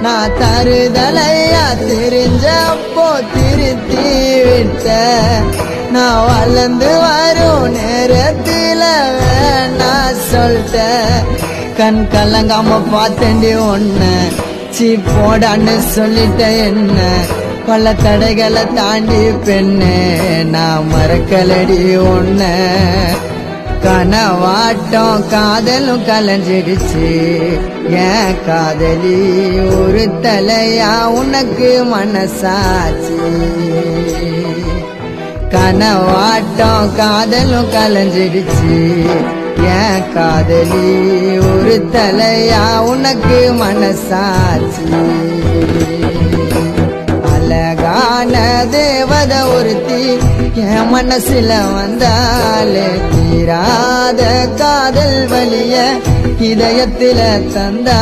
நான் தருதலையா தெரிஞ்சப்போ திருத்தி விட்ட நான் வளர்ந்து வரும் நேரத்தில் நான் சொல்லிட்டேன் கண் கலங்காம பார்த்தேன்டி ஒன்ன சீ போடான்னு சொல்லிட்ட என்ன பல தடைகளை தாண்டி பெண்ணே நான் மறக்கலடி ஒன்ன கனவாட்டம் காதலும் கலைஞ்சிடுச்சு ஏன் காதலி ஒரு தலையா உனக்கு மனசாச்சு கனவாட்டம் காதலும் கலைஞ்சிடுச்சு ஏன் காதலி ஒரு தலையா உனக்கு மனசாச்சு அழகான தேவத ஒருத்தி என் மனசுல வந்தாலே தீராத காதல் வலிய இதயத்தில தந்தா